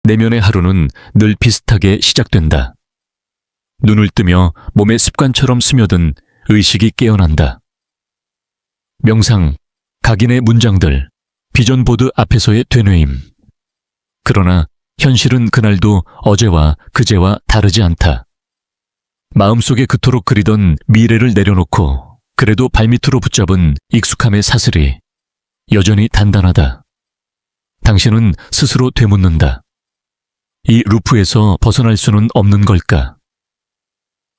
내면의 하루는 늘 비슷하게 시작된다. 눈을 뜨며 몸에 습관처럼 스며든 의식이 깨어난다. 명상, 각인의 문장들, 비전보드 앞에서의 되뇌임. 그러나 현실은 그날도 어제와 그제와 다르지 않다. 마음속에 그토록 그리던 미래를 내려놓고 그래도 발밑으로 붙잡은 익숙함의 사슬이 여전히 단단하다. 당신은 스스로 되묻는다. 이 루프에서 벗어날 수는 없는 걸까?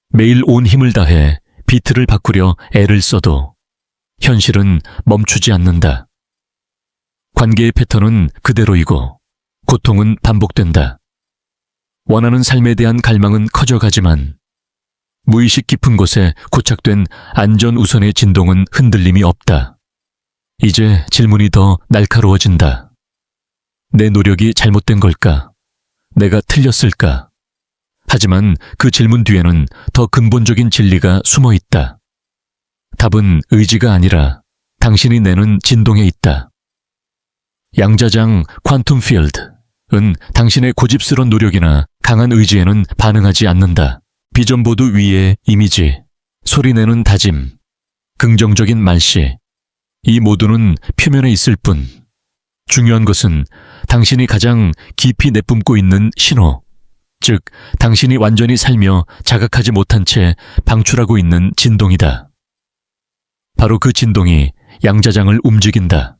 매일 온 힘을 다해 비트를 바꾸려 애를 써도 현실은 멈추지 않는다. 관계의 패턴은 그대로이고 고통은 반복된다. 원하는 삶에 대한 갈망은 커져가지만 무의식 깊은 곳에 고착된 안전 우선의 진동은 흔들림이 없다. 이제 질문이 더 날카로워진다. 내 노력이 잘못된 걸까? 내가 틀렸을까? 하지만 그 질문 뒤에는 더 근본적인 진리가 숨어 있다. 답은 의지가 아니라 당신이 내는 진동에 있다. 양자장 퀀텀 필드은 당신의 고집스런 노력이나 강한 의지에는 반응하지 않는다. 비전보드 위의 이미지, 소리내는 다짐, 긍정적인 말씨, 이 모두는 표면에 있을 뿐 중요한 것은 당신이 가장 깊이 내뿜고 있는 신호, 즉 당신이 완전히 살며 자각하지 못한 채 방출하고 있는 진동이다. 바로 그 진동이 양자장을 움직인다.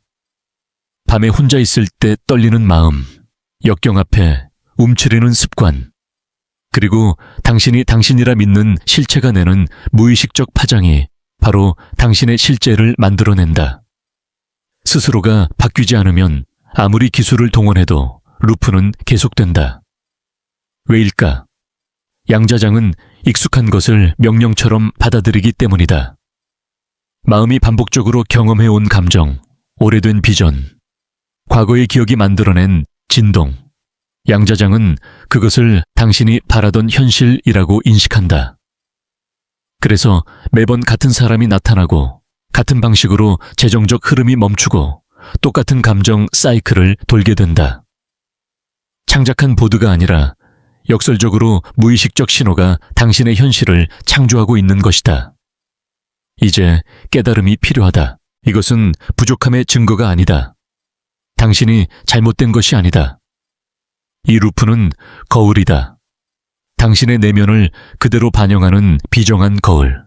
밤에 혼자 있을 때 떨리는 마음, 역경 앞에 움츠리는 습관, 그리고 당신이 당신이라 믿는 실체가 내는 무의식적 파장이 바로 당신의 실제를 만들어낸다. 스스로가 바뀌지 않으면 아무리 기술을 동원해도 루프는 계속된다. 왜일까? 양자장은 익숙한 것을 명령처럼 받아들이기 때문이다. 마음이 반복적으로 경험해온 감정, 오래된 비전, 과거의 기억이 만들어낸 진동. 양자장은 그것을 당신이 바라던 현실이라고 인식한다. 그래서 매번 같은 사람이 나타나고 같은 방식으로 재정적 흐름이 멈추고 똑같은 감정 사이클을 돌게 된다. 창작한 보드가 아니라 역설적으로 무의식적 신호가 당신의 현실을 창조하고 있는 것이다. 이제 깨달음이 필요하다. 이것은 부족함의 증거가 아니다. 당신이 잘못된 것이 아니다. 이 루프는 거울이다. 당신의 내면을 그대로 반영하는 비정한 거울.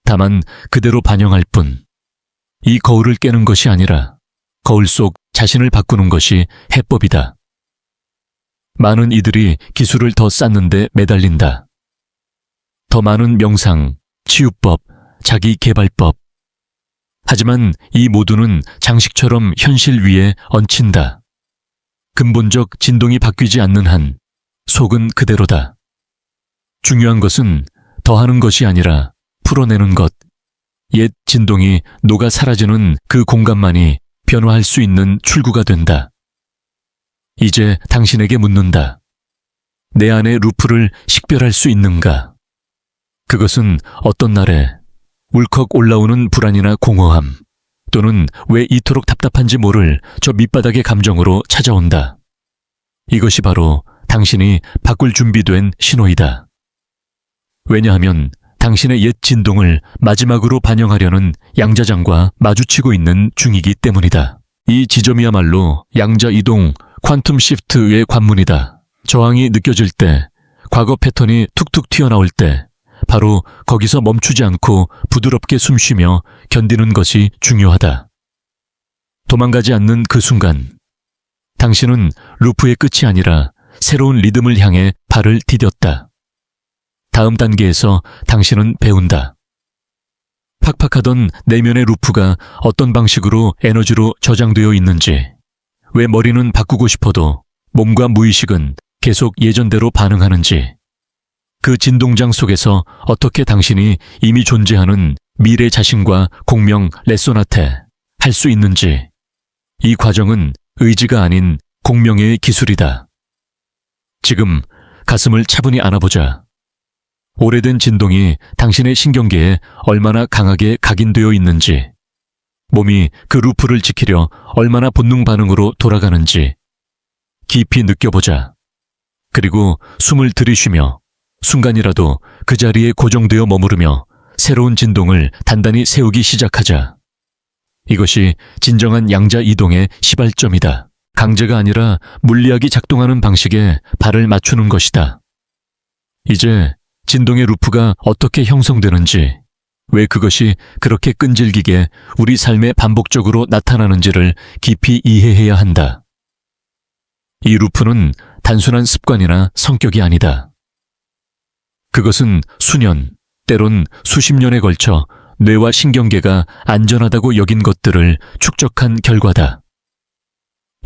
다만 그대로 반영할 뿐. 이 거울을 깨는 것이 아니라 거울 속 자신을 바꾸는 것이 해법이다. 많은 이들이 기술을 더 쌓는데 매달린다. 더 많은 명상, 치유법, 자기 개발법. 하지만 이 모두는 장식처럼 현실 위에 얹힌다. 근본적 진동이 바뀌지 않는 한 속은 그대로다. 중요한 것은 더하는 것이 아니라 풀어내는 것. 옛 진동이 녹아 사라지는 그 공간만이 변화할 수 있는 출구가 된다. 이제 당신에게 묻는다. 내 안의 루프를 식별할 수 있는가? 그것은 어떤 날에 울컥 올라오는 불안이나 공허함, 또는 왜 이토록 답답한지 모를 저 밑바닥의 감정으로 찾아온다. 이것이 바로 당신이 바꿀 준비된 신호이다. 왜냐하면 당신의 옛 진동을 마지막으로 반영하려는 양자장과 마주치고 있는 중이기 때문이다. 이 지점이야말로 양자 이동, 퀀텀 시프트의 관문이다. 저항이 느껴질 때, 과거 패턴이 툭툭 튀어나올 때, 바로 거기서 멈추지 않고 부드럽게 숨쉬며 견디는 것이 중요하다. 도망가지 않는 그 순간, 당신은 루프의 끝이 아니라 새로운 리듬을 향해 발을 디뎠다. 다음 단계에서 당신은 배운다. 팍팍하던 내면의 루프가 어떤 방식으로 에너지로 저장되어 있는지, 왜 머리는 바꾸고 싶어도 몸과 무의식은 계속 예전대로 반응하는지, 그 진동장 속에서 어떻게 당신이 이미 존재하는 미래 자신과 공명 레소나테 할 수 있는지, 이 과정은 의지가 아닌 공명의 기술이다. 지금 가슴을 차분히 안아보자. 오래된 진동이 당신의 신경계에 얼마나 강하게 각인되어 있는지, 몸이 그 루프를 지키려 얼마나 본능 반응으로 돌아가는지 깊이 느껴보자. 그리고 숨을 들이쉬며 순간이라도 그 자리에 고정되어 머무르며 새로운 진동을 단단히 세우기 시작하자. 이것이 진정한 양자 이동의 시발점이다. 강제가 아니라 물리학이 작동하는 방식에 발을 맞추는 것이다. 이제 진동의 루프가 어떻게 형성되는지, 왜 그것이 그렇게 끈질기게 우리 삶에 반복적으로 나타나는지를 깊이 이해해야 한다. 이 루프는 단순한 습관이나 성격이 아니다. 그것은 수년, 때론 수십 년에 걸쳐 뇌와 신경계가 안전하다고 여긴 것들을 축적한 결과다.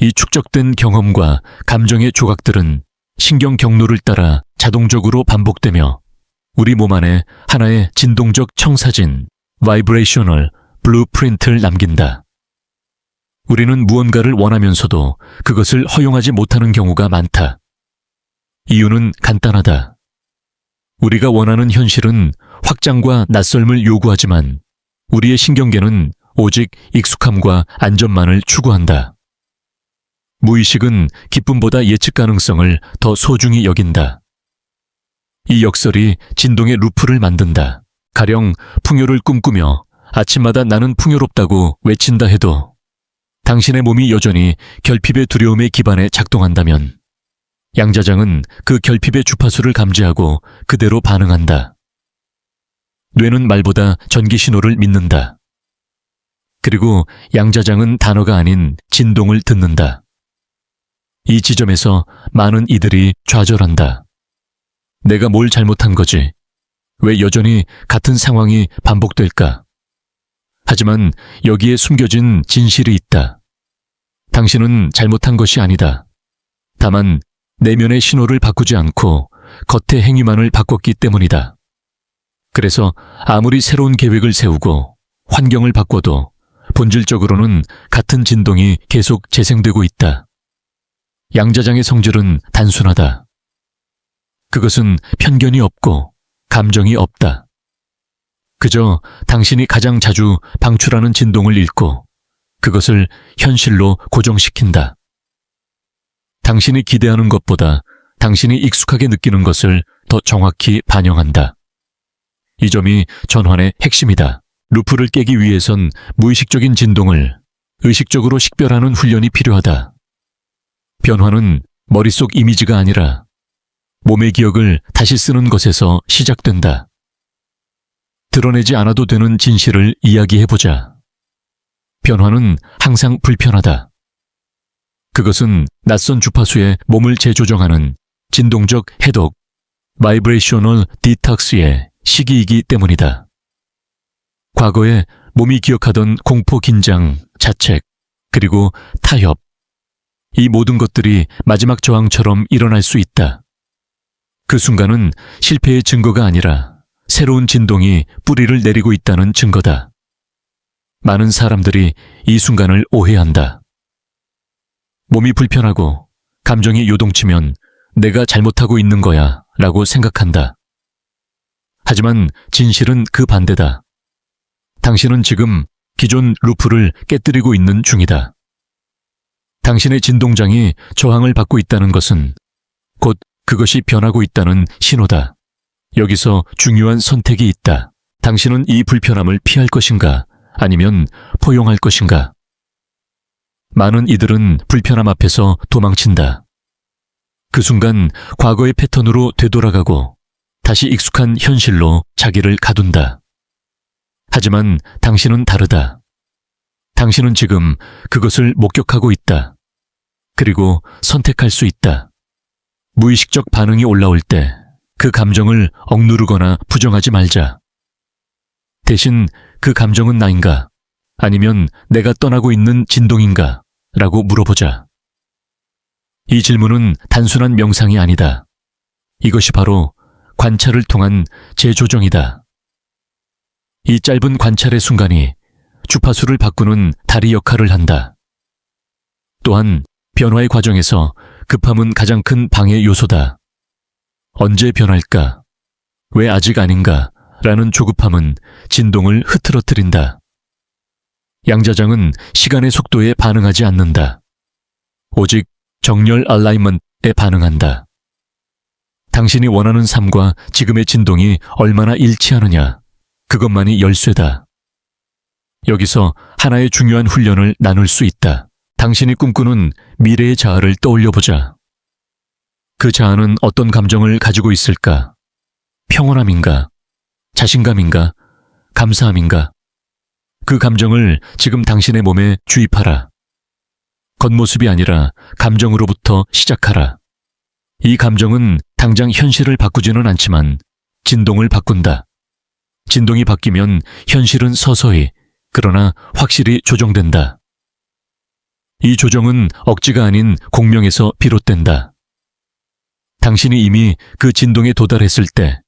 이 축적된 경험과 감정의 조각들은 신경 경로를 따라 자동적으로 반복되며 우리 몸 안에 하나의 진동적 청사진, 바이브레이셔널 블루프린트를 남긴다. 우리는 무언가를 원하면서도 그것을 허용하지 못하는 경우가 많다. 이유는 간단하다. 우리가 원하는 현실은 확장과 낯설음을 요구하지만 우리의 신경계는 오직 익숙함과 안전만을 추구한다. 무의식은 기쁨보다 예측 가능성을 더 소중히 여긴다. 이 역설이 진동의 루프를 만든다. 가령 풍요를 꿈꾸며 아침마다 나는 풍요롭다고 외친다 해도 당신의 몸이 여전히 결핍의 두려움에 기반해 작동한다면 양자장은 그 결핍의 주파수를 감지하고 그대로 반응한다. 뇌는 말보다 전기 신호를 믿는다. 그리고 양자장은 단어가 아닌 진동을 듣는다. 이 지점에서 많은 이들이 좌절한다. 내가 뭘 잘못한 거지? 왜 여전히 같은 상황이 반복될까? 하지만 여기에 숨겨진 진실이 있다. 당신은 잘못한 것이 아니다. 다만 내면의 신호를 바꾸지 않고 겉의 행위만을 바꿨기 때문이다. 그래서 아무리 새로운 계획을 세우고 환경을 바꿔도 본질적으로는 같은 진동이 계속 재생되고 있다. 양자장의 성질은 단순하다. 그것은 편견이 없고 감정이 없다. 그저 당신이 가장 자주 방출하는 진동을 읽고 그것을 현실로 고정시킨다. 당신이 기대하는 것보다 당신이 익숙하게 느끼는 것을 더 정확히 반영한다. 이 점이 전환의 핵심이다. 루프를 깨기 위해선 무의식적인 진동을 의식적으로 식별하는 훈련이 필요하다. 변화는 머릿속 이미지가 아니라 몸의 기억을 다시 쓰는 것에서 시작된다. 드러내지 않아도 되는 진실을 이야기해보자. 변화는 항상 불편하다. 그것은 낯선 주파수에 몸을 재조정하는 진동적 해독, 바이브레이셔널 디톡스의 시기이기 때문이다. 과거에 몸이 기억하던 공포, 긴장, 자책, 그리고 타협, 이 모든 것들이 마지막 저항처럼 일어날 수 있다. 그 순간은 실패의 증거가 아니라 새로운 진동이 뿌리를 내리고 있다는 증거다. 많은 사람들이 이 순간을 오해한다. 몸이 불편하고 감정이 요동치면 내가 잘못하고 있는 거야 라고 생각한다. 하지만 진실은 그 반대다. 당신은 지금 기존 루프를 깨뜨리고 있는 중이다. 당신의 진동장이 저항을 받고 있다는 것은 곧 그것이 변하고 있다는 신호다. 여기서 중요한 선택이 있다. 당신은 이 불편함을 피할 것인가 아니면 포용할 것인가? 많은 이들은 불편함 앞에서 도망친다. 그 순간 과거의 패턴으로 되돌아가고 다시 익숙한 현실로 자기를 가둔다. 하지만 당신은 다르다. 당신은 지금 그것을 목격하고 있다. 그리고 선택할 수 있다. 무의식적 반응이 올라올 때 그 감정을 억누르거나 부정하지 말자. 대신 그 감정은 나인가? 아니면 내가 떠나고 있는 진동인가? 라고 물어보자. 이 질문은 단순한 명상이 아니다. 이것이 바로 관찰을 통한 재조정이다. 이 짧은 관찰의 순간이 주파수를 바꾸는 다리 역할을 한다. 또한 변화의 과정에서 급함은 가장 큰 방해 요소다. 언제 변할까? 왜 아직 아닌가? 라는 조급함은 진동을 흐트러뜨린다. 양자장은 시간의 속도에 반응하지 않는다. 오직 정렬 얼라이먼트에 반응한다. 당신이 원하는 삶과 지금의 진동이 얼마나 일치하느냐, 그것만이 열쇠다. 여기서 하나의 중요한 훈련을 나눌 수 있다. 당신이 꿈꾸는 미래의 자아를 떠올려보자. 그 자아는 어떤 감정을 가지고 있을까? 평온함인가? 자신감인가? 감사함인가? 그 감정을 지금 당신의 몸에 주입하라. 겉모습이 아니라 감정으로부터 시작하라. 이 감정은 당장 현실을 바꾸지는 않지만 진동을 바꾼다. 진동이 바뀌면 현실은 서서히, 그러나 확실히 조정된다. 이 조정은 억지가 아닌 공명에서 비롯된다. 당신이 이미 그 진동에 도달했을 때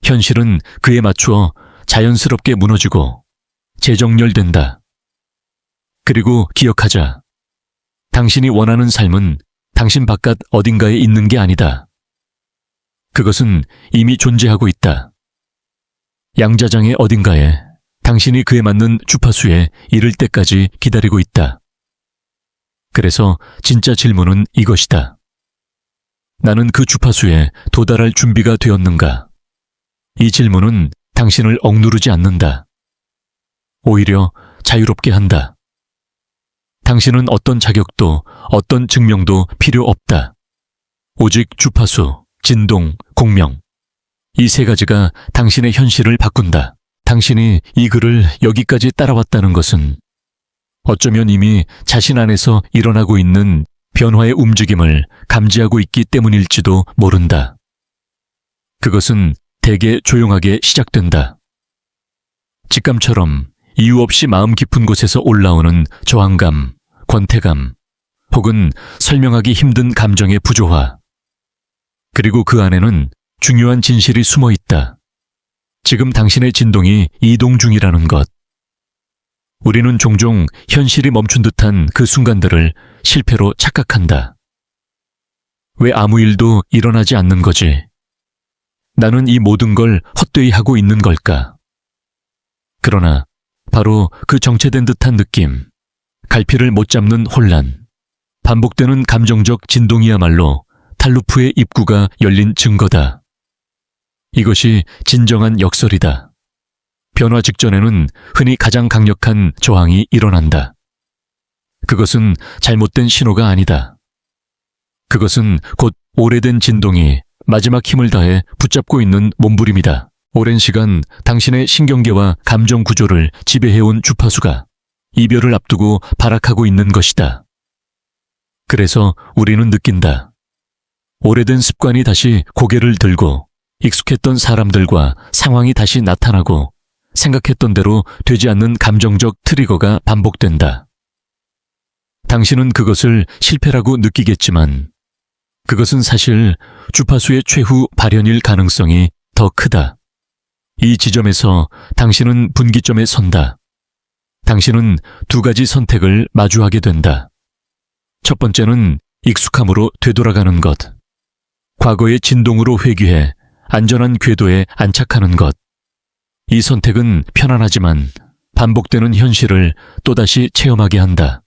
현실은 그에 맞추어 자연스럽게 무너지고 재정렬된다. 그리고 기억하자. 당신이 원하는 삶은 당신 바깥 어딘가에 있는 게 아니다. 그것은 이미 존재하고 있다. 양자장의 어딘가에 당신이 그에 맞는 주파수에 이를 때까지 기다리고 있다. 그래서 진짜 질문은 이것이다. 나는 그 주파수에 도달할 준비가 되었는가? 이 질문은 당신을 억누르지 않는다. 오히려 자유롭게 한다. 당신은 어떤 자격도, 어떤 증명도 필요 없다. 오직 주파수, 진동, 공명. 이 세 가지가 당신의 현실을 바꾼다. 당신이 이 글을 여기까지 따라왔다는 것은 어쩌면 이미 자신 안에서 일어나고 있는 변화의 움직임을 감지하고 있기 때문일지도 모른다. 그것은 대개 조용하게 시작된다. 직감처럼 이유 없이 마음 깊은 곳에서 올라오는 저항감, 권태감, 혹은 설명하기 힘든 감정의 부조화. 그리고 그 안에는 중요한 진실이 숨어 있다. 지금 당신의 진동이 이동 중이라는 것. 우리는 종종 현실이 멈춘 듯한 그 순간들을 실패로 착각한다. 왜 아무 일도 일어나지 않는 거지? 나는 이 모든 걸 헛되이 하고 있는 걸까? 그러나 바로 그 정체된 듯한 느낌, 갈피를 못 잡는 혼란, 반복되는 감정적 진동이야말로 탈루프의 입구가 열린 증거다. 이것이 진정한 역설이다. 변화 직전에는 흔히 가장 강력한 저항이 일어난다. 그것은 잘못된 신호가 아니다. 그것은 곧 오래된 진동이 마지막 힘을 다해 붙잡고 있는 몸부림이다. 오랜 시간 당신의 신경계와 감정 구조를 지배해온 주파수가 이별을 앞두고 발악하고 있는 것이다. 그래서 우리는 느낀다. 오래된 습관이 다시 고개를 들고 익숙했던 사람들과 상황이 다시 나타나고 생각했던 대로 되지 않는 감정적 트리거가 반복된다. 당신은 그것을 실패라고 느끼겠지만 그것은 사실 주파수의 최후 발현일 가능성이 더 크다. 이 지점에서 당신은 분기점에 선다. 당신은 두 가지 선택을 마주하게 된다. 첫 번째는 익숙함으로 되돌아가는 것. 과거의 진동으로 회귀해 안전한 궤도에 안착하는 것. 이 선택은 편안하지만 반복되는 현실을 또다시 체험하게 한다.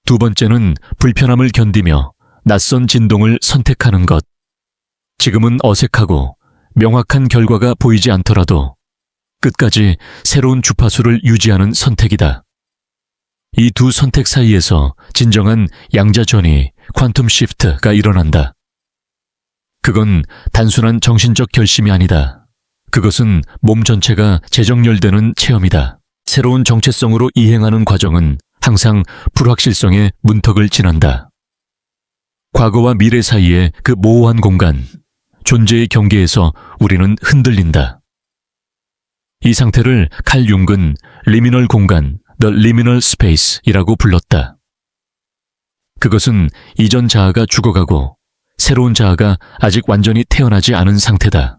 두 번째는 불편함을 견디며 낯선 진동을 선택하는 것. 지금은 어색하고 명확한 결과가 보이지 않더라도 끝까지 새로운 주파수를 유지하는 선택이다. 이 두 선택 사이에서 진정한 양자전이 퀀텀 시프트가 일어난다. 그건 단순한 정신적 결심이 아니다. 그것은 몸 전체가 재정렬되는 체험이다. 새로운 정체성으로 이행하는 과정은 항상 불확실성의 문턱을 지난다. 과거와 미래 사이의 그 모호한 공간, 존재의 경계에서 우리는 흔들린다. 이 상태를 칼 융은 리미널 공간, The Liminal Space이라고 불렀다. 그것은 이전 자아가 죽어가고 새로운 자아가 아직 완전히 태어나지 않은 상태다.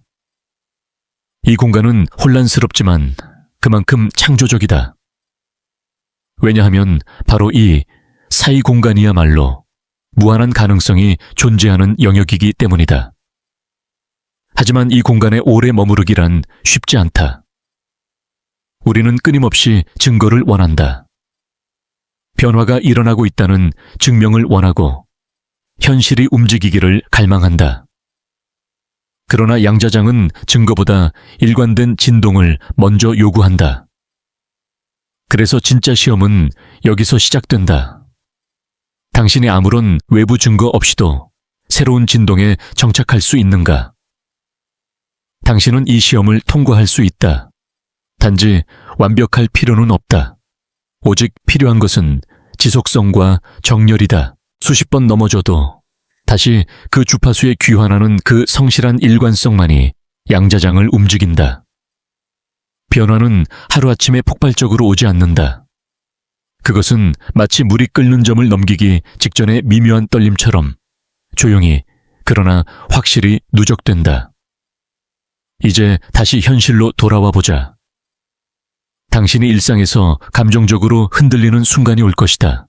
이 공간은 혼란스럽지만 그만큼 창조적이다. 왜냐하면 바로 이 사이 공간이야말로 무한한 가능성이 존재하는 영역이기 때문이다. 하지만 이 공간에 오래 머무르기란 쉽지 않다. 우리는 끊임없이 증거를 원한다. 변화가 일어나고 있다는 증명을 원하고 현실이 움직이기를 갈망한다. 그러나 양자장은 증거보다 일관된 진동을 먼저 요구한다. 그래서 진짜 시험은 여기서 시작된다. 당신이 아무런 외부 증거 없이도 새로운 진동에 정착할 수 있는가? 당신은 이 시험을 통과할 수 있다. 단지 완벽할 필요는 없다. 오직 필요한 것은 지속성과 정렬이다. 수십 번 넘어져도 다시 그 주파수에 귀환하는 그 성실한 일관성만이 양자장을 움직인다. 변화는 하루아침에 폭발적으로 오지 않는다. 그것은 마치 물이 끓는 점을 넘기기 직전의 미묘한 떨림처럼 조용히 그러나 확실히 누적된다. 이제 다시 현실로 돌아와 보자. 당신이 일상에서 감정적으로 흔들리는 순간이 올 것이다.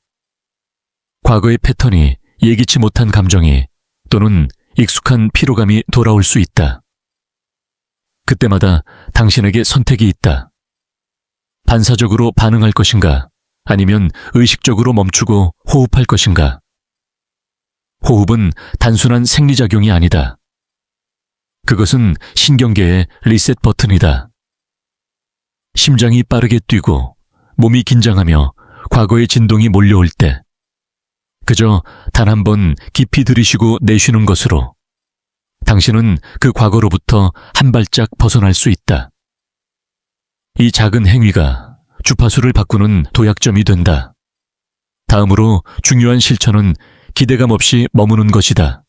과거의 패턴이 예기치 못한 감정이 또는 익숙한 피로감이 돌아올 수 있다. 그때마다 당신에게 선택이 있다. 반사적으로 반응할 것인가 아니면 의식적으로 멈추고 호흡할 것인가. 호흡은 단순한 생리작용이 아니다. 그것은 신경계의 리셋 버튼이다. 심장이 빠르게 뛰고 몸이 긴장하며 과거의 진동이 몰려올 때 그저 단 한 번 깊이 들이쉬고 내쉬는 것으로 당신은 그 과거로부터 한 발짝 벗어날 수 있다. 이 작은 행위가 주파수를 바꾸는 도약점이 된다. 다음으로 중요한 실천은 기대감 없이 머무는 것이다.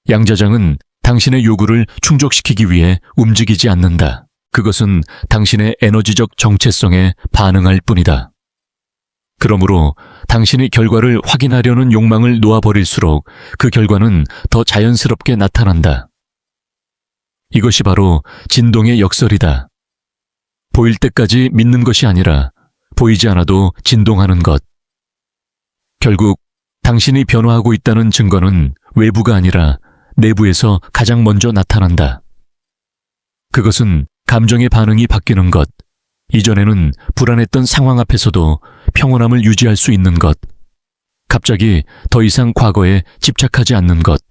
양자장은 당신의 요구를 충족시키기 위해 움직이지 않는다. 그것은 당신의 에너지적 정체성에 반응할 뿐이다. 그러므로 당신이 결과를 확인하려는 욕망을 놓아버릴수록 그 결과는 더 자연스럽게 나타난다. 이것이 바로 진동의 역설이다. 보일 때까지 믿는 것이 아니라 보이지 않아도 진동하는 것. 결국 당신이 변화하고 있다는 증거는 외부가 아니라 내부에서 가장 먼저 나타난다. 그것은 감정의 반응이 바뀌는 것, 이전에는 불안했던 상황 앞에서도 평온함을 유지할 수 있는 것, 갑자기 더 이상 과거에 집착하지 않는 것,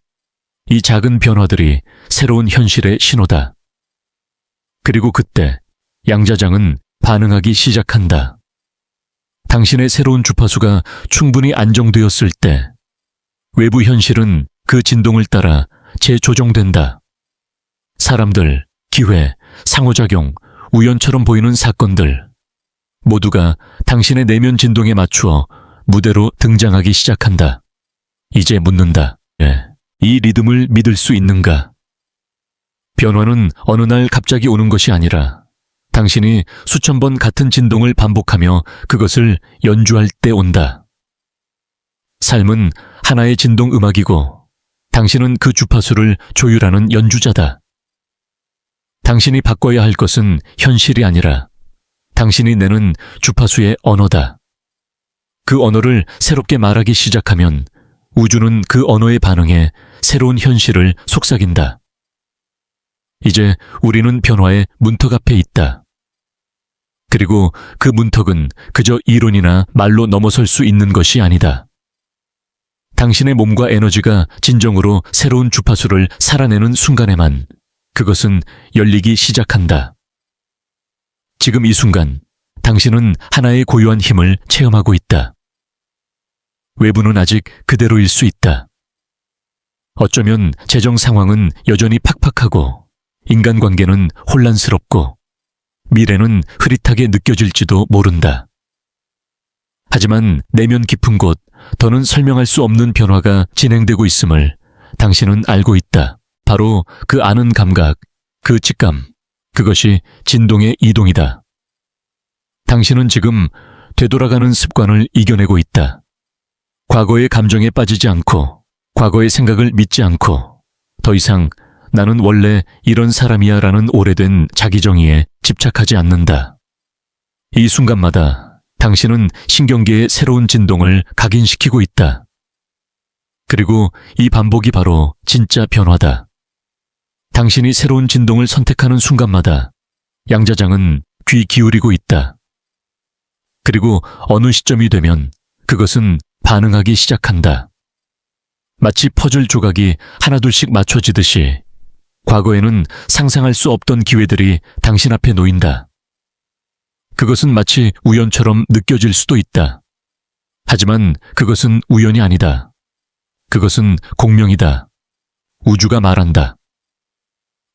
이 작은 변화들이 새로운 현실의 신호다. 그리고 그때 양자장은 반응하기 시작한다. 당신의 새로운 주파수가 충분히 안정되었을 때 외부 현실은 그 진동을 따라 재조정된다. 사람들, 기회, 상호작용, 우연처럼 보이는 사건들 모두가 당신의 내면 진동에 맞추어 무대로 등장하기 시작한다. 이제 묻는다. 이 리듬을 믿을 수 있는가? 변화는 어느 날 갑자기 오는 것이 아니라 당신이 수천 번 같은 진동을 반복하며 그것을 연주할 때 온다. 삶은 하나의 진동 음악이고 당신은 그 주파수를 조율하는 연주자다. 당신이 바꿔야 할 것은 현실이 아니라 당신이 내는 주파수의 언어다. 그 언어를 새롭게 말하기 시작하면 우주는 그 언어에 반응해 새로운 현실을 속삭인다. 이제 우리는 변화의 문턱 앞에 있다. 그리고 그 문턱은 그저 이론이나 말로 넘어설 수 있는 것이 아니다. 당신의 몸과 에너지가 진정으로 새로운 주파수를 살아내는 순간에만 그것은 열리기 시작한다. 지금 이 순간 당신은 하나의 고유한 힘을 체험하고 있다. 외부는 아직 그대로일 수 있다. 어쩌면 재정 상황은 여전히 팍팍하고 인간관계는 혼란스럽고 미래는 흐릿하게 느껴질지도 모른다. 하지만 내면 깊은 곳, 더는 설명할 수 없는 변화가 진행되고 있음을 당신은 알고 있다. 바로 그 아는 감각, 그 직감, 그것이 진동의 이동이다. 당신은 지금 되돌아가는 습관을 이겨내고 있다. 과거의 감정에 빠지지 않고, 과거의 생각을 믿지 않고, 더 이상 나는 원래 이런 사람이야 라는 오래된 자기정의에 집착하지 않는다. 이 순간마다 당신은 신경계의 새로운 진동을 각인시키고 있다. 그리고 이 반복이 바로 진짜 변화다. 당신이 새로운 진동을 선택하는 순간마다 양자장은 귀 기울이고 있다. 그리고 어느 시점이 되면 그것은 반응하기 시작한다. 마치 퍼즐 조각이 하나둘씩 맞춰지듯이 과거에는 상상할 수 없던 기회들이 당신 앞에 놓인다. 그것은 마치 우연처럼 느껴질 수도 있다. 하지만 그것은 우연이 아니다. 그것은 공명이다. 우주가 말한다.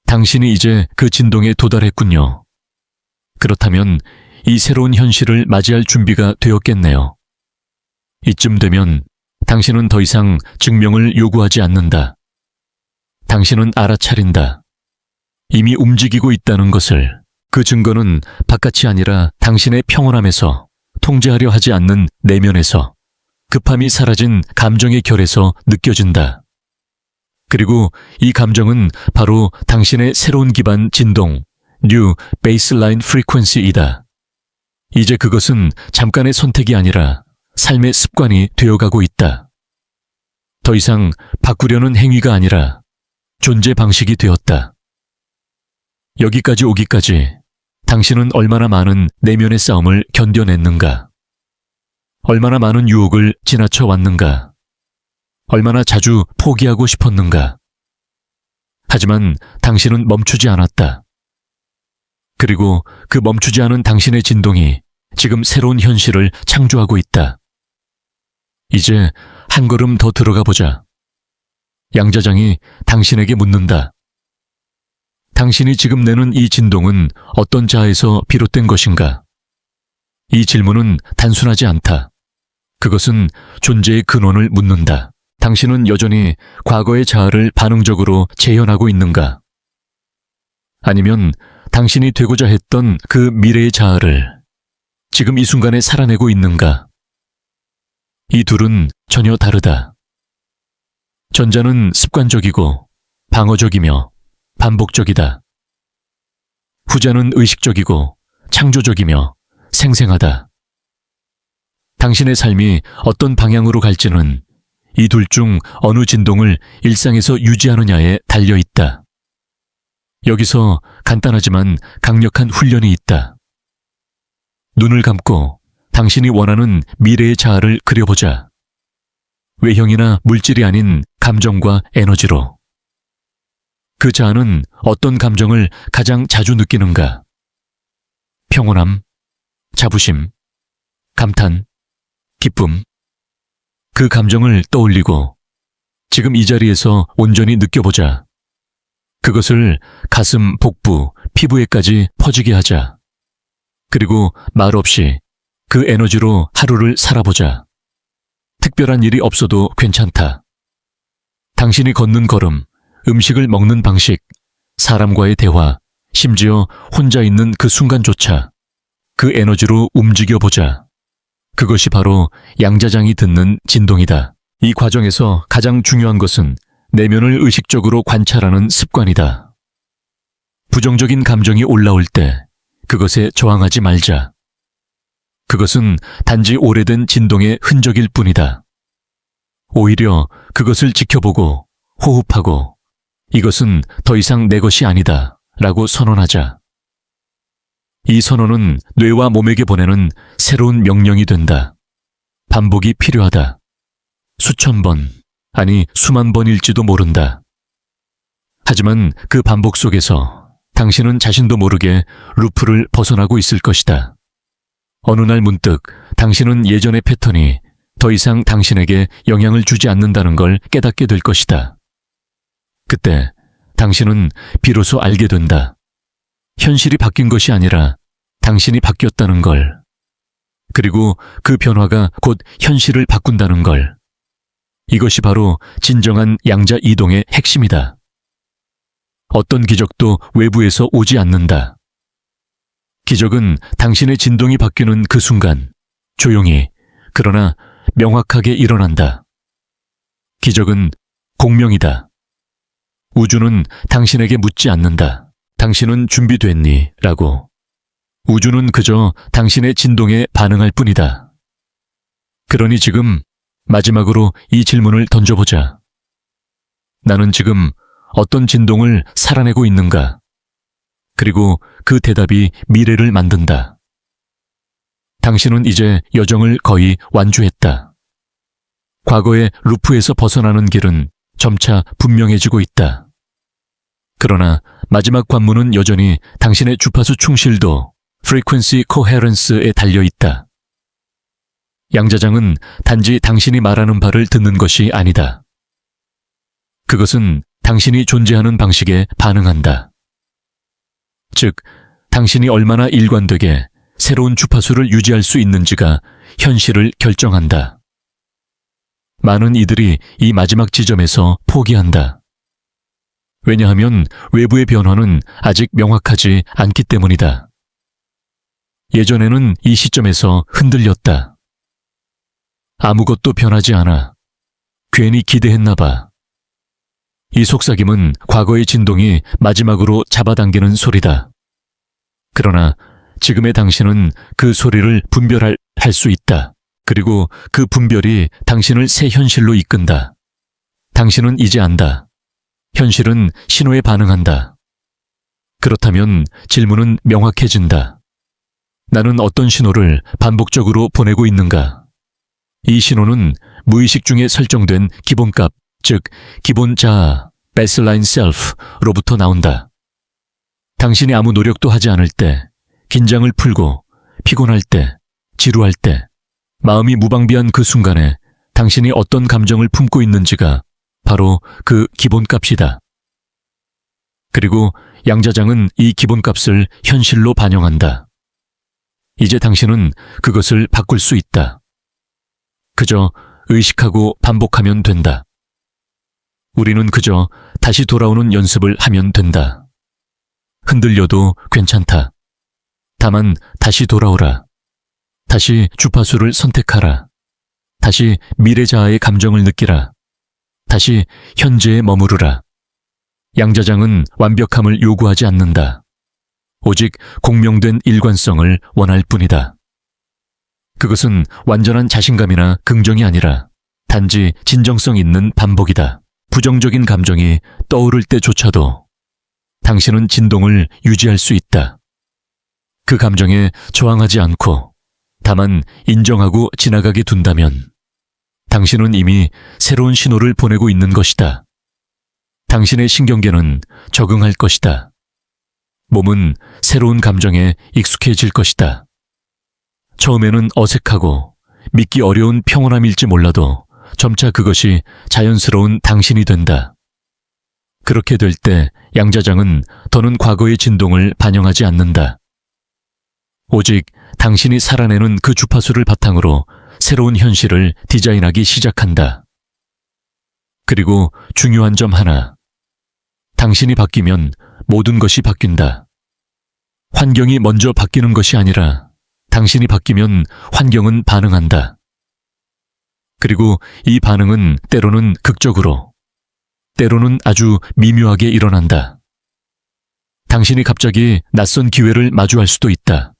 당신이 이제 그 진동에 도달했군요. 그렇다면 이 새로운 현실을 맞이할 준비가 되었겠네요. 이쯤 되면 당신은 더 이상 증명을 요구하지 않는다. 당신은 알아차린다. 이미 움직이고 있다는 것을. 그 증거는 바깥이 아니라 당신의 평온함에서, 통제하려 하지 않는 내면에서, 급함이 사라진 감정의 결에서 느껴진다. 그리고 이 감정은 바로 당신의 새로운 기반 진동, New Baseline Frequency이다. 이제 그것은 잠깐의 선택이 아니라 삶의 습관이 되어가고 있다. 더 이상 바꾸려는 행위가 아니라 존재 방식이 되었다. 여기까지 오기까지 당신은 얼마나 많은 내면의 싸움을 견뎌냈는가? 얼마나 많은 유혹을 지나쳐 왔는가? 얼마나 자주 포기하고 싶었는가? 하지만 당신은 멈추지 않았다. 그리고 그 멈추지 않은 당신의 진동이 지금 새로운 현실을 창조하고 있다. 이제 한 걸음 더 들어가 보자. 양자장이 당신에게 묻는다. 당신이 지금 내는 이 진동은 어떤 자아에서 비롯된 것인가? 이 질문은 단순하지 않다. 그것은 존재의 근원을 묻는다. 당신은 여전히 과거의 자아를 반응적으로 재현하고 있는가? 아니면 당신이 되고자 했던 그 미래의 자아를 지금 이 순간에 살아내고 있는가? 이 둘은 전혀 다르다. 전자는 습관적이고 방어적이며 반복적이다. 후자는 의식적이고 창조적이며 생생하다. 당신의 삶이 어떤 방향으로 갈지는 이 둘 중 어느 진동을 일상에서 유지하느냐에 달려 있다. 여기서 간단하지만 강력한 훈련이 있다. 눈을 감고 당신이 원하는 미래의 자아를 그려보자. 외형이나 물질이 아닌 감정과 에너지로. 그 자아는 어떤 감정을 가장 자주 느끼는가? 평온함, 자부심, 감탄, 기쁨. 그 감정을 떠올리고 지금 이 자리에서 온전히 느껴보자. 그것을 가슴, 복부, 피부에까지 퍼지게 하자. 그리고 말 없이 그 에너지로 하루를 살아보자. 특별한 일이 없어도 괜찮다. 당신이 걷는 걸음, 음식을 먹는 방식, 사람과의 대화, 심지어 혼자 있는 그 순간조차 그 에너지로 움직여보자. 그것이 바로 양자장이 듣는 진동이다. 이 과정에서 가장 중요한 것은 내면을 의식적으로 관찰하는 습관이다. 부정적인 감정이 올라올 때 그것에 저항하지 말자. 그것은 단지 오래된 진동의 흔적일 뿐이다. 오히려 그것을 지켜보고 호흡하고 이것은 더 이상 내 것이 아니다 라고 선언하자. 이 선언은 뇌와 몸에게 보내는 새로운 명령이 된다. 반복이 필요하다. 수천 번, 아니 수만 번일지도 모른다. 하지만 그 반복 속에서 당신은 자신도 모르게 루프를 벗어나고 있을 것이다. 어느 날 문득 당신은 예전의 패턴이 더 이상 당신에게 영향을 주지 않는다는 걸 깨닫게 될 것이다. 그때 당신은 비로소 알게 된다. 현실이 바뀐 것이 아니라 당신이 바뀌었다는 걸. 그리고 그 변화가 곧 현실을 바꾼다는 걸. 이것이 바로 진정한 양자 이동의 핵심이다. 어떤 기적도 외부에서 오지 않는다. 기적은 당신의 진동이 바뀌는 그 순간, 조용히, 그러나 명확하게 일어난다. 기적은 공명이다. 우주는 당신에게 묻지 않는다. 당신은 준비됐니? 라고. 우주는 그저 당신의 진동에 반응할 뿐이다. 그러니 지금 마지막으로 이 질문을 던져보자. 나는 지금 어떤 진동을 살아내고 있는가? 그리고 그 대답이 미래를 만든다. 당신은 이제 여정을 거의 완주했다. 과거의 루프에서 벗어나는 길은 점차 분명해지고 있다. 그러나 마지막 관문은 여전히 당신의 주파수 충실도 frequency coherence에 달려 있다. 양자장은 단지 당신이 말하는 바를 듣는 것이 아니다. 그것은 당신이 존재하는 방식에 반응한다. 즉, 당신이 얼마나 일관되게 새로운 주파수를 유지할 수 있는지가 현실을 결정한다. 많은 이들이 이 마지막 지점에서 포기한다. 왜냐하면 외부의 변화는 아직 명확하지 않기 때문이다. 예전에는 이 시점에서 흔들렸다. 아무것도 변하지 않아. 괜히 기대했나 봐. 이 속삭임은 과거의 진동이 마지막으로 잡아당기는 소리다. 그러나 지금의 당신은 그 소리를 분별할 수 있다. 그리고 그 분별이 당신을 새 현실로 이끈다. 당신은 이제 안다. 현실은 신호에 반응한다. 그렇다면 질문은 명확해진다. 나는 어떤 신호를 반복적으로 보내고 있는가? 이 신호는 무의식 중에 설정된 기본값, 즉 기본 자아, baseline self로부터 나온다. 당신이 아무 노력도 하지 않을 때, 긴장을 풀고, 피곤할 때, 지루할 때, 마음이 무방비한 그 순간에 당신이 어떤 감정을 품고 있는지가 바로 그 기본값이다. 그리고 양자장은 이 기본값을 현실로 반영한다. 이제 당신은 그것을 바꿀 수 있다. 그저 의식하고 반복하면 된다. 우리는 그저 다시 돌아오는 연습을 하면 된다. 흔들려도 괜찮다. 다만 다시 돌아오라. 다시 주파수를 선택하라. 다시 미래 자아의 감정을 느끼라. 다시 현재에 머무르라. 양자장은 완벽함을 요구하지 않는다. 오직 공명된 일관성을 원할 뿐이다. 그것은 완전한 자신감이나 긍정이 아니라 단지 진정성 있는 반복이다. 부정적인 감정이 떠오를 때조차도 당신은 진동을 유지할 수 있다. 그 감정에 저항하지 않고 다만 인정하고 지나가게 둔다면 당신은 이미 새로운 신호를 보내고 있는 것이다. 당신의 신경계는 적응할 것이다. 몸은 새로운 감정에 익숙해질 것이다. 처음에는 어색하고 믿기 어려운 평온함일지 몰라도 점차 그것이 자연스러운 당신이 된다. 그렇게 될 때 양자장은 더는 과거의 진동을 반영하지 않는다. 오직 당신이 살아내는 그 주파수를 바탕으로 새로운 현실을 디자인하기 시작한다. 그리고 중요한 점 하나. 당신이 바뀌면 모든 것이 바뀐다. 환경이 먼저 바뀌는 것이 아니라 당신이 바뀌면 환경은 반응한다. 그리고 이 반응은 때로는 극적으로, 때로는 아주 미묘하게 일어난다. 당신이 갑자기 낯선 기회를 마주할 수도 있다.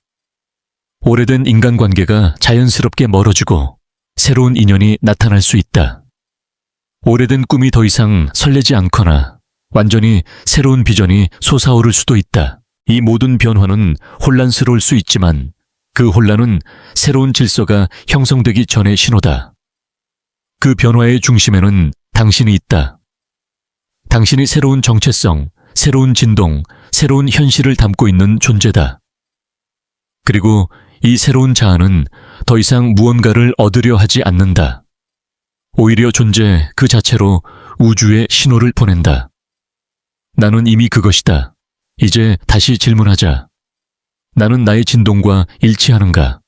오래된 인간관계가 자연스럽게 멀어지고 새로운 인연이 나타날 수 있다. 오래된 꿈이 더 이상 설레지 않거나 완전히 새로운 비전이 솟아오를 수도 있다. 이 모든 변화는 혼란스러울 수 있지만 그 혼란은 새로운 질서가 형성되기 전의 신호다. 그 변화의 중심에는 당신이 있다. 당신이 새로운 정체성, 새로운 진동, 새로운 현실을 담고 있는 존재다. 그리고 이 새로운 자아는 더 이상 무언가를 얻으려 하지 않는다. 오히려 존재 그 자체로 우주에 신호를 보낸다. 나는 이미 그것이다. 이제 다시 질문하자. 나는 나의 진동과 일치하는가?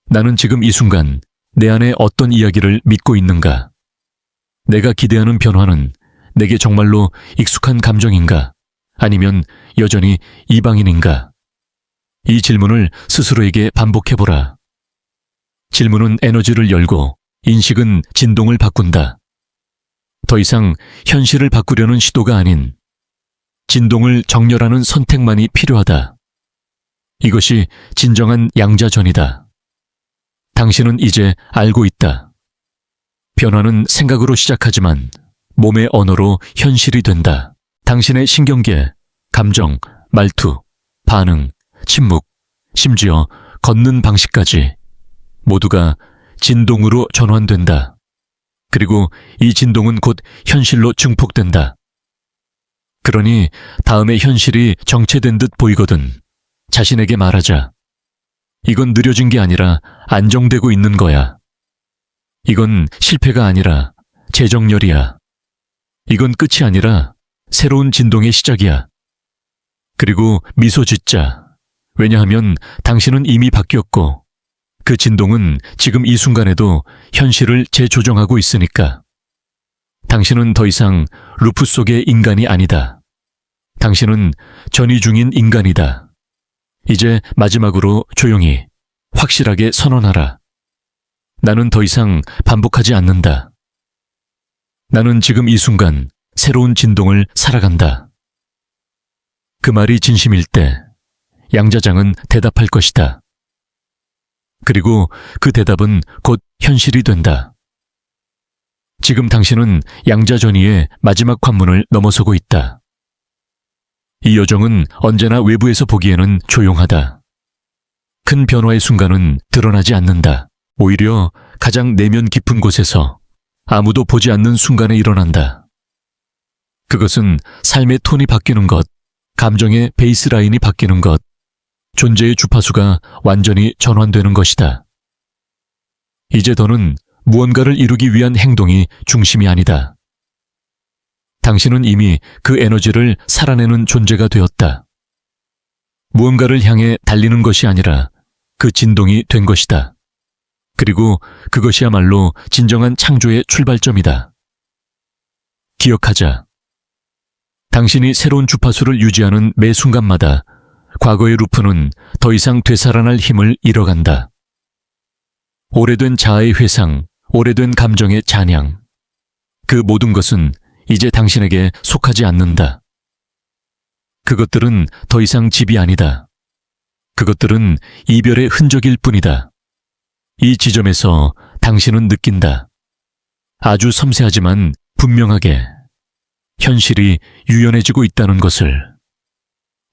나는 지금 이 순간 내 안에 어떤 이야기를 믿고 있는가? 내가 기대하는 변화는 내게 정말로 익숙한 감정인가? 아니면 여전히 이방인인가? 이 질문을 스스로에게 반복해보라. 질문은 에너지를 열고 인식은 진동을 바꾼다. 더 이상 현실을 바꾸려는 시도가 아닌 진동을 정렬하는 선택만이 필요하다. 이것이 진정한 양자전이다. 당신은 이제 알고 있다. 변화는 생각으로 시작하지만 몸의 언어로 현실이 된다. 당신의 신경계, 감정, 말투, 반응, 침묵, 심지어 걷는 방식까지 모두가 진동으로 전환된다. 그리고 이 진동은 곧 현실로 증폭된다. 그러니 다음에 현실이 정체된 듯 보이거든 자신에게 말하자. 이건 느려진 게 아니라 안정되고 있는 거야. 이건 실패가 아니라 재정렬이야. 이건 끝이 아니라 새로운 진동의 시작이야. 그리고 미소 짓자. 왜냐하면 당신은 이미 바뀌었고 그 진동은 지금 이 순간에도 현실을 재조정하고 있으니까. 당신은 더 이상 루프 속의 인간이 아니다. 당신은 전이 중인 인간이다. 이제 마지막으로 조용히, 확실하게 선언하라. 나는 더 이상 반복하지 않는다. 나는 지금 이 순간 새로운 진동을 살아간다. 그 말이 진심일 때 양자장은 대답할 것이다. 그리고 그 대답은 곧 현실이 된다. 지금 당신은 양자전이의 마지막 관문을 넘어서고 있다. 이 여정은 언제나 외부에서 보기에는 조용하다. 큰 변화의 순간은 드러나지 않는다. 오히려 가장 내면 깊은 곳에서 아무도 보지 않는 순간에 일어난다. 그것은 삶의 톤이 바뀌는 것, 감정의 베이스라인이 바뀌는 것, 존재의 주파수가 완전히 전환되는 것이다. 이제 더는 무언가를 이루기 위한 행동이 중심이 아니다. 당신은 이미 그 에너지를 살아내는 존재가 되었다. 무언가를 향해 달리는 것이 아니라 그 진동이 된 것이다. 그리고 그것이야말로 진정한 창조의 출발점이다. 기억하자. 당신이 새로운 주파수를 유지하는 매 순간마다 과거의 루프는 더 이상 되살아날 힘을 잃어간다. 오래된 자아의 회상, 오래된 감정의 잔향. 그 모든 것은 이제 당신에게 속하지 않는다. 그것들은 더 이상 집이 아니다. 그것들은 이별의 흔적일 뿐이다. 이 지점에서 당신은 느낀다. 아주 섬세하지만 분명하게 현실이 유연해지고 있다는 것을.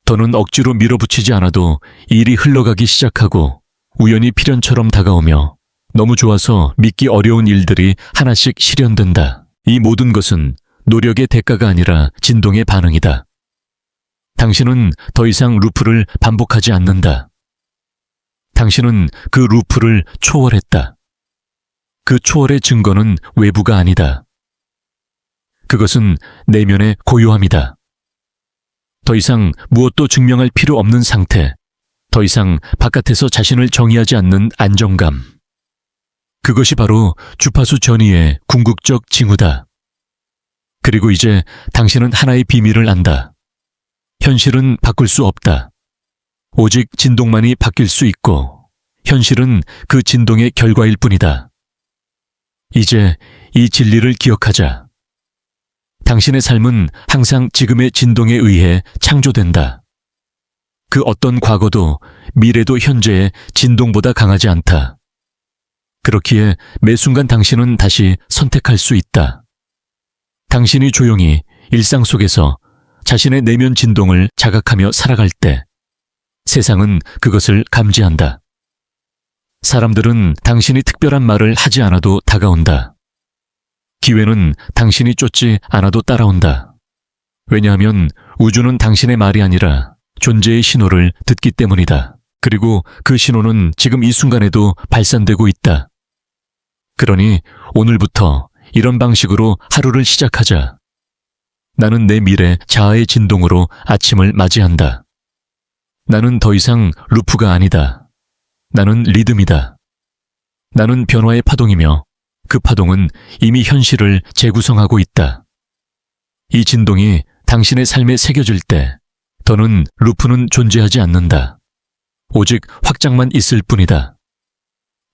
더는 억지로 밀어붙이지 않아도 일이 흘러가기 시작하고 우연히 필연처럼 다가오며 너무 좋아서 믿기 어려운 일들이 하나씩 실현된다. 이 모든 것은 노력의 대가가 아니라 진동의 반응이다. 당신은 더 이상 루프를 반복하지 않는다. 당신은 그 루프를 초월했다. 그 초월의 증거는 외부가 아니다. 그것은 내면의 고요함이다. 더 이상 무엇도 증명할 필요 없는 상태, 더 이상 바깥에서 자신을 정의하지 않는 안정감. 그것이 바로 주파수 전이의 궁극적 징후다. 그리고 이제 당신은 하나의 비밀을 안다. 현실은 바꿀 수 없다. 오직 진동만이 바뀔 수 있고 현실은 그 진동의 결과일 뿐이다. 이제 이 진리를 기억하자. 당신의 삶은 항상 지금의 진동에 의해 창조된다. 그 어떤 과거도 미래도 현재의 진동보다 강하지 않다. 그렇기에 매 순간 당신은 다시 선택할 수 있다. 당신이 조용히 일상 속에서 자신의 내면 진동을 자각하며 살아갈 때 세상은 그것을 감지한다. 사람들은 당신이 특별한 말을 하지 않아도 다가온다. 기회는 당신이 쫓지 않아도 따라온다. 왜냐하면 우주는 당신의 말이 아니라 존재의 신호를 듣기 때문이다. 그리고 그 신호는 지금 이 순간에도 발산되고 있다. 그러니 오늘부터 이런 방식으로 하루를 시작하자. 나는 내 미래 자아의 진동으로 아침을 맞이한다. 나는 더 이상 루프가 아니다. 나는 리듬이다. 나는 변화의 파동이며 그 파동은 이미 현실을 재구성하고 있다. 이 진동이 당신의 삶에 새겨질 때 더는 루프는 존재하지 않는다. 오직 확장만 있을 뿐이다.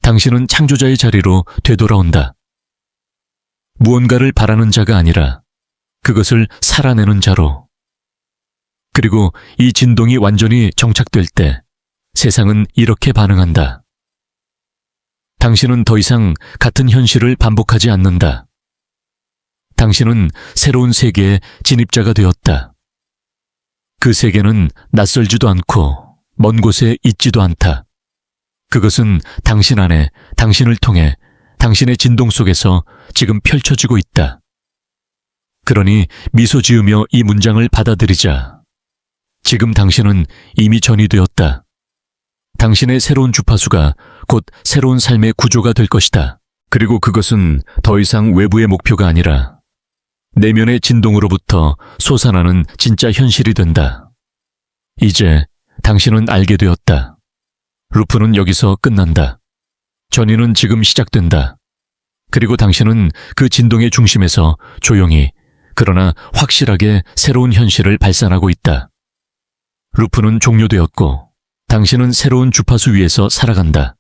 당신은 창조자의 자리로 되돌아온다. 무언가를 바라는 자가 아니라 그것을 살아내는 자로. 그리고 이 진동이 완전히 정착될 때 세상은 이렇게 반응한다. 당신은 더 이상 같은 현실을 반복하지 않는다. 당신은 새로운 세계의 진입자가 되었다. 그 세계는 낯설지도 않고 먼 곳에 있지도 않다. 그것은 당신 안에 당신을 통해 당신의 진동 속에서 지금 펼쳐지고 있다. 그러니 미소 지으며 이 문장을 받아들이자. 지금 당신은 이미 전이 되었다. 당신의 새로운 주파수가 곧 새로운 삶의 구조가 될 것이다. 그리고 그것은 더 이상 외부의 목표가 아니라 내면의 진동으로부터 솟아나는 진짜 현실이 된다. 이제 당신은 알게 되었다. 루프는 여기서 끝난다. 전이는 지금 시작된다. 그리고 당신은 그 진동의 중심에서 조용히 그러나 확실하게 새로운 현실을 발산하고 있다. 루프는 종료되었고 당신은 새로운 주파수 위에서 살아간다.